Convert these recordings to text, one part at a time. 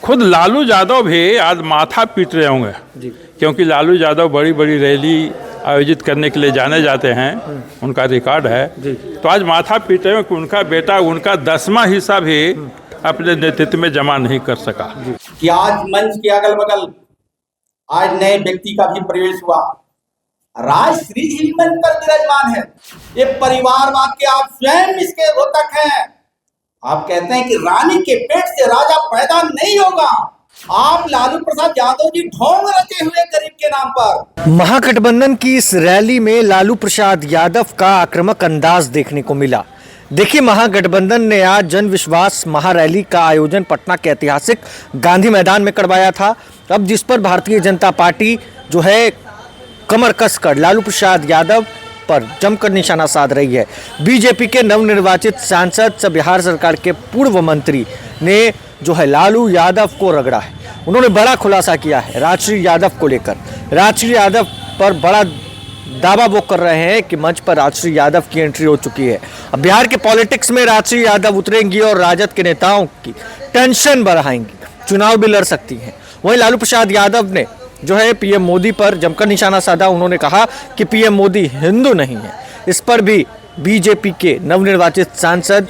खुद लालू यादव भी आज माथा पीट रहे होंगे क्योंकि लालू यादव बड़ी बड़ी रैली आयोजित करने के लिए जाने जाते हैं, उनका रिकॉर्ड है। तो आज माथा पीट रहे हैं कि उनका बेटा उनका 10वां हिस्सा भी अपने नेतृत्व में जमा नहीं कर सका। कि आज मंच के अगल बगल आज नए व्यक्ति का भी प्रवेश हुआ। राजश्री जी मंच पर विराजमान है। ये परिवारवाद के आप स्वयं इसके घोतक हैं। आप कहते हैं कि रानी के पेट से राजा पैदा नहीं होगा। आप लालू प्रसाद यादव जी ढोंग रचे हुए गरीब के नाम पर। महागठबंधन की इस रैली में लालू प्रसाद यादव का आक्रामक अंदाज देखने को मिला। देखिए, महागठबंधन ने आज जन विश्वास महारैली का आयोजन पटना के ऐतिहासिक गांधी मैदान में करवाया था। अब जिस पर भारतीय जनता पार्टी जो है कमर कसकर लालू प्रसाद यादव पर जमकर निशाना साध रही है। बीजेपी के नवनिर्वाचित सांसद से बिहार सरकार के पूर्व मंत्री ने जो है लालू यादव को रगड़ा है। उन्होंने बड़ा खुलासा किया है राजश्री यादव को लेकर। राजश्री यादव पर बड़ा दावा वो कर रहे हैं कि मंच पर राजश्री यादव की एंट्री हो चुकी है। अब बिहार के पॉलिटिक्स में राजश्री यादव उतरेंगी और राजद के नेताओं की टेंशन बढ़ाएंगी, चुनाव भी लड़ सकती हैं। वहीं लालू प्रसाद यादव ने जो है पीएम मोदी पर जमकर निशाना साधा। उन्होंने कहा कि पीएम मोदी हिंदू नहीं है। इस पर भी बीजेपी के नवनिर्वाचित सांसद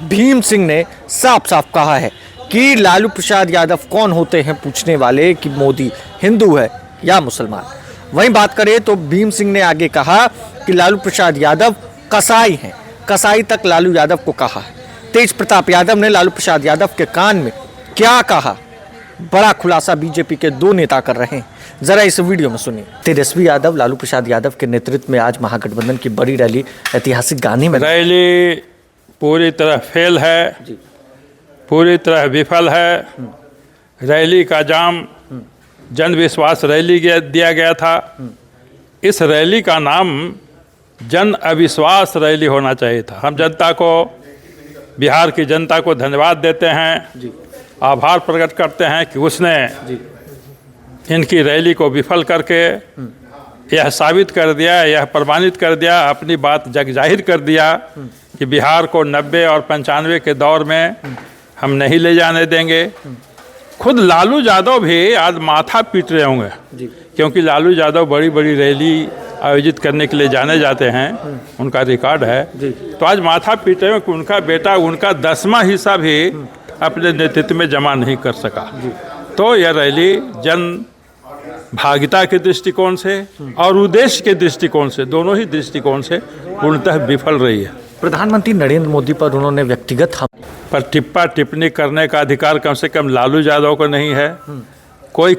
भीम सिंह ने साफ साफ कहा है कि लालू प्रसाद यादव कौन होते हैं पूछने वाले कि मोदी हिंदू है या मुसलमान। वहीं बात करें तो भीम सिंह ने आगे कहा कि लालू प्रसाद यादव कसाई हैं। कसाई तक लालू यादव को कहा है। तेज प्रताप यादव ने लालू प्रसाद यादव के कान में क्या कहा, बड़ा खुलासा बीजेपी के दो नेता कर रहे हैं। जरा इस वीडियो में सुनिए। तेजस्वी यादव लालू प्रसाद यादव के नेतृत्व में आज महागठबंधन की बड़ी रैली ऐतिहासिक गांधी में रैली पूरी तरह फेल है, पूरी तरह विफल है। रैली का जाम जन विश्वास रैली दिया गया था। इस रैली का नाम जन अविश्वास रैली होना चाहिए था। हम जनता को, बिहार की जनता को धन्यवाद देते हैं, आभार प्रकट करते हैं कि उसने इनकी रैली को विफल करके यह साबित कर दिया, यह प्रमाणित कर दिया, अपनी बात जग जाहिर कर दिया कि बिहार को 90 और 95 के दौर में हम नहीं ले जाने देंगे। खुद लालू यादव भी आज माथा पीट रहे होंगे क्योंकि लालू यादव बड़ी बड़ी रैली आयोजित करने के लिए जाने जाते हैं, उनका रिकॉर्ड है। तो आज माथा पीट रहे हैं कि उनका बेटा उनका 10वां हिस्सा भी अपने नेतृत्व में जमा नहीं कर सका। तो यह रैली जन भागिता के दृष्टिकोण से और उद्देश्य के दृष्टिकोण से, दोनों ही दृष्टिकोण से पूर्णतः विफल रही है। प्रधानमंत्री नरेंद्र मोदी पर उन्होंने व्यक्तिगत पर टिप्पणी करने का अधिकार कम से कम लालू यादव को नहीं है। कोई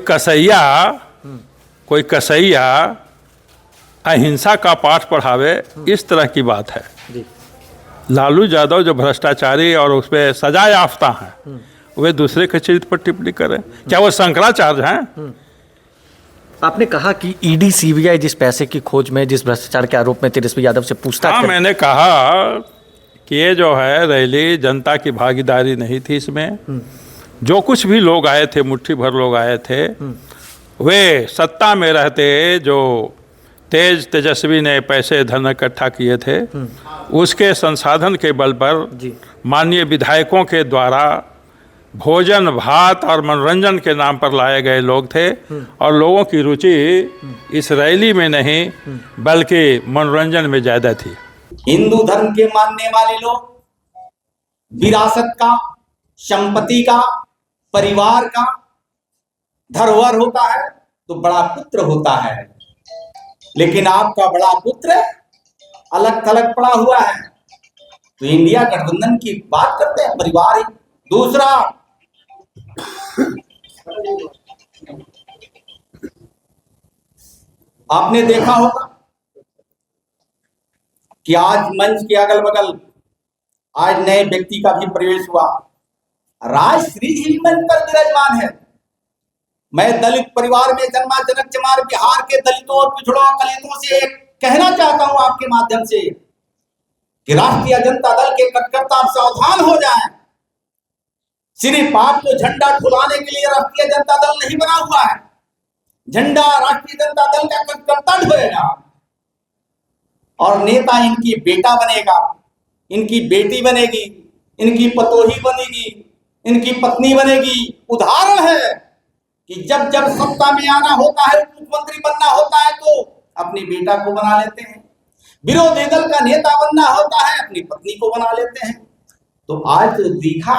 कसैया अहिंसा का पाठ पढ़ावे, इस तरह की बात है। लालू यादव जो भ्रष्टाचारी और उस पर सजा याफ्ता हैं, वे दूसरे के चरित्र पर टिप्पणी करें? क्या वो शंकराचार्य हैं? आपने कहा कि ईडी सीबीआई जिस पैसे की खोज में, जिस भ्रष्टाचार के आरोप में तेजस्वी यादव से पूछताछ हाँ, मैंने कहा कि ये जो है रैली जनता की भागीदारी नहीं थी इसमें। जो कुछ भी लोग आए थे, मुट्ठी भर लोग आए थे, वे सत्ता में रहते जो तेजस्वी ने पैसे धन इकट्ठा किए थे, उसके संसाधन के बल पर माननीय विधायकों के द्वारा भोजन भात और मनोरंजन के नाम पर लाए गए लोग थे। और लोगों की रुचि इस रैली में नहीं बल्कि मनोरंजन में ज़्यादा थी। हिंदू धर्म के मानने वाले लोग विरासत का, संपत्ति का, परिवार का धरोहर होता है तो बड़ा पुत्र होता है। लेकिन आपका बड़ा पुत्र अलग थलग पड़ा हुआ है। तो इंडिया गठबंधन की बात करते हैं, परिवार ही। दूसरा, आपने देखा होगा कि आज मंच के अगल बगल आज नए व्यक्ति का भी प्रवेश हुआ। राजश्री जी मंच पर विराजमान है। मैं दलित परिवार में जन्मा जनक जमार बिहार के दलितों और पिछड़ों दलितों से कहना चाहता हूं आपके माध्यम से कि राष्ट्रीय जनता दल के कार्यकर्ता सावधान हो जाएं। सिर्फ आपको झंडा फुलाने के लिए राष्ट्रीय जनता दल नहीं बना हुआ है। झंडा राष्ट्रीय जनता दल का कार्यकर्ता ढोएगा और नेता इनकी बेटा बनेगा, इनकी बेटी बनेगी, इनकी पतोही बनेगी, इनकी पत्नी बनेगी। उदाहरण है कि जब जब सत्ता में आना होता है, मुख्यमंत्री बनना होता है, तो अपनी बेटा को बना लेते हैं। विरोधी दल का नेता बनना होता है, अपनी पत्नी को बना लेते हैं। तो आज तो दिखा,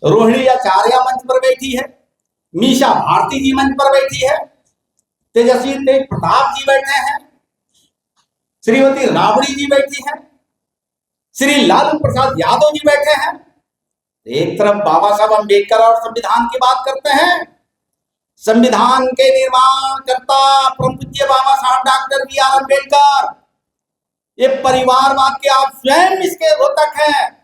रोहिणी आचार्य मंच पर बैठी है, मीशा भारती जी मंच पर बैठी है, तेजस्वी तेज प्रताप जी बैठे हैं, श्रीमती राबड़ी जी बैठी हैं, श्री लालू प्रसाद यादव जी बैठे हैं। एक तरफ बाबा साहब अम्बेडकर और संविधान की बात करते हैं, संविधान के निर्माण करता परम पूज्य बाबा साहब डॉक्टर बी.आर. अम्बेडकर, ये परिवारवाद के आप स्वयं इसके घोतक हैं।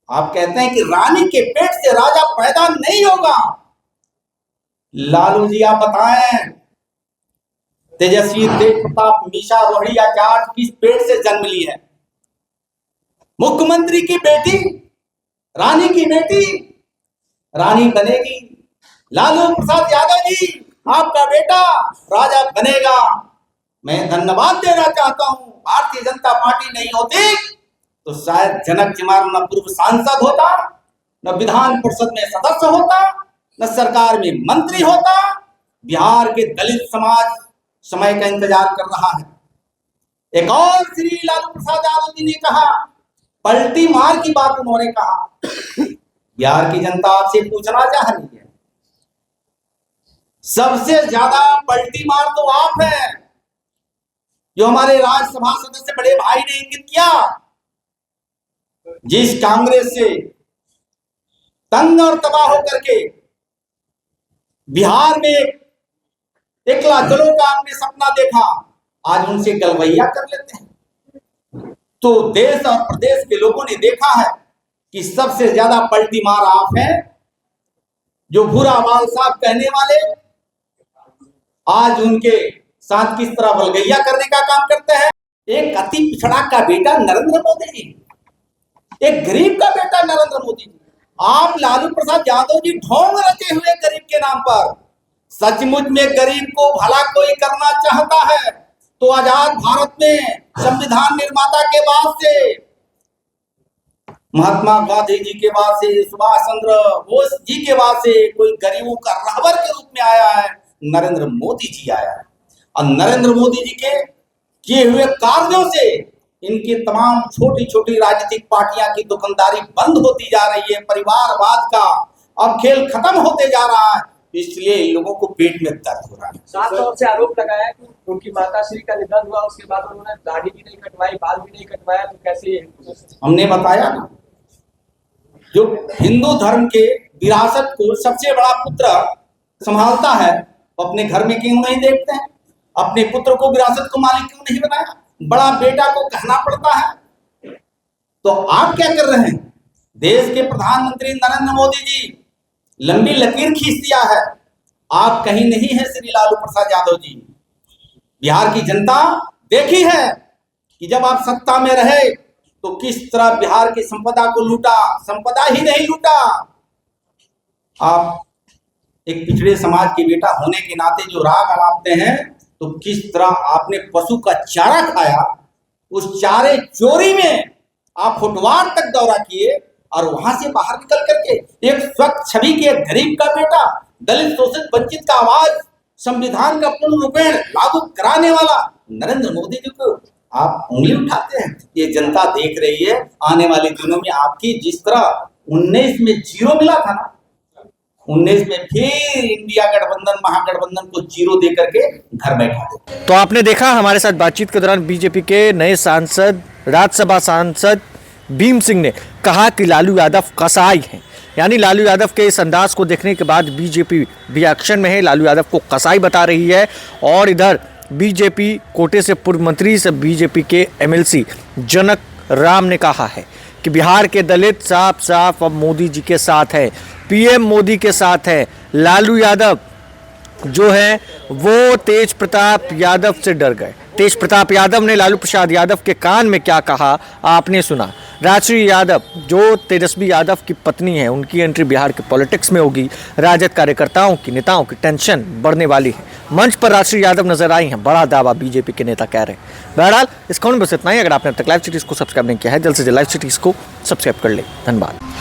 आप कहते हैं कि रानी के पेट से राजा पैदा नहीं होगा। लालू जी आप बताएं, तेजस्वी तेज प्रताप मीशा रोहिणी आचार्य किस पेट से जन्म ली है? मुख्यमंत्री की बेटी, रानी की बेटी, रानी बनेगी। लालू प्रसाद यादव जी, आपका बेटा राजा बनेगा। मैं धन्यवाद देना चाहता हूं, भारतीय जनता पार्टी नहीं होती तो शायद जनक चमार न पूर्व सांसद होता, न विधान परिषद में सदस्य होता, न सरकार में मंत्री होता। बिहार के दलित समाज समय का इंतजार कर रहा है। एक और श्री लालू प्रसाद यादव जी ने कहा, पलटी मार की बात उन्होंने कहा। बिहार की जनता आपसे पूछना चाह रही है, सबसे ज्यादा पलटी मार तो आप हैं, जो हमारे राज्यसभा सदस्य बड़े भाई ने इंगित किया। जिस कांग्रेस से तंग और तबाह होकर के बिहार में एकला चलो का आपने सपना देखा, आज उनसे गलवैया कर लेते हैं। तो देश और प्रदेश के लोगों ने देखा है कि सबसे ज्यादा पलटी मार आप हैं, जो भूरा बाल साहब कहने वाले आज उनके साथ किस तरह बलगैया करने का काम करते हैं। एक अति पिछड़ा का बेटा नरेंद्र मोदी जी, एक गरीब का बेटा नरेंद्र मोदी जी। आप लालू प्रसाद यादव जी ढोंग रचे हुए गरीब के नाम पर। सचमुच में गरीब को भला कोई करना चाहता है तो आजाद भारत में संविधान निर्माता के बाद से, महात्मा गांधी जी के बाद से, सुभाष चंद्र बोस जी के बाद से कोई गरीबों का रहबर के रूप में आया है, नरेंद्र मोदी जी आया है। और नरेंद्र मोदी जी के किए हुए कार्यों से इनकी तमाम छोटी छोटी राजनीतिक पार्टियां की दुकानदारी बंद होती जा रही है। परिवारवाद का अब खेल खत्म होते जा रहा है, इसलिए इन लोगों को पेट में दर्द हो रहा है। साफ तौर से आरोप लगाया कि उनकी माताश्री का निधन हुआ, उसके बाद उन्होंने दाढ़ी भी नहीं कटवाई, बाल भी नहीं कटवाया, तो कैसे? हमने बताया ना, जो हिंदू धर्म के विरासत को सबसे बड़ा पुत्र संभालता है, वो अपने घर में क्यों नहीं देखते हैं? अपने पुत्र को विरासत को मालिक क्यों नहीं बनाया? बड़ा बेटा को कहना पड़ता है। तो आप क्या कर रहे हैं? देश के प्रधानमंत्री नरेंद्र मोदी जी लंबी लकीर खींच दिया है, आप कहीं नहीं है श्री लालू प्रसाद यादव जी। बिहार की जनता देखी है कि जब आप सत्ता में रहे तो किस तरह बिहार की संपदा को लूटा, संपदा ही नहीं लूटा। आप एक पिछड़े समाज के बेटा होने के नाते जो राग अलापते हैं, तो किस तरह आपने पशु का चारा खाया, उस चारे चोरी में आप फुटवार तक दौरा किए और वहां से बाहर निकल करके एक स्वच्छ छवि के गरीब का बेटा, दलित शोषित वंचित का आवाज, संविधान का पूर्ण रूपेण लागू कराने वाला नरेंद्र मोदी जी को आप उंगली उठाते हैं। ये जनता देख रही है। आने वाले दिनों में आपकी जिस तरह 19 में 0 मिला था ना, 19 में फिर इंडिया गठबंधन महागठबंधन को 0 दे करके घर बैठा दे। तो आपने देखा हमारे साथ बातचीत के दौरान बीजेपी के नए सांसद, राज्यसभा सांसद भीम सिंह ने कहा कि लालू यादव कसाई हैं। यानी लालू यादव के इस अंदाज को देखने के बाद बीजेपी भी एक्शन में है, लालू यादव को कसाई बता रही है। और इधर बीजेपी कोटे से पूर्व मंत्री से बीजेपी के एमएलसी जनक राम ने कहा है कि बिहार के दलित साफ साफ अब मोदी जी के साथ है, पीएम मोदी के साथ है। लालू यादव जो है वो तेज प्रताप यादव से डर गए। तेज प्रताप यादव ने लालू प्रसाद यादव के कान में क्या कहा आपने सुना। राजश्री यादव जो तेजस्वी यादव की पत्नी है, उनकी एंट्री बिहार के पॉलिटिक्स में होगी। राजद कार्यकर्ताओं की, नेताओं की टेंशन बढ़ने वाली है। मंच पर राजश्री यादव नजर आई हैं, बड़ा दावा बीजेपी के नेता कह रहे हैं। बहरहाल इस खबर में बस इतना ही। अगर आपने अब तक लाइव सिटीज को सब्सक्राइब नहीं किया है, जल्द से जल्द लाइव सिटीज को सब्सक्राइब कर ले। धन्यवाद।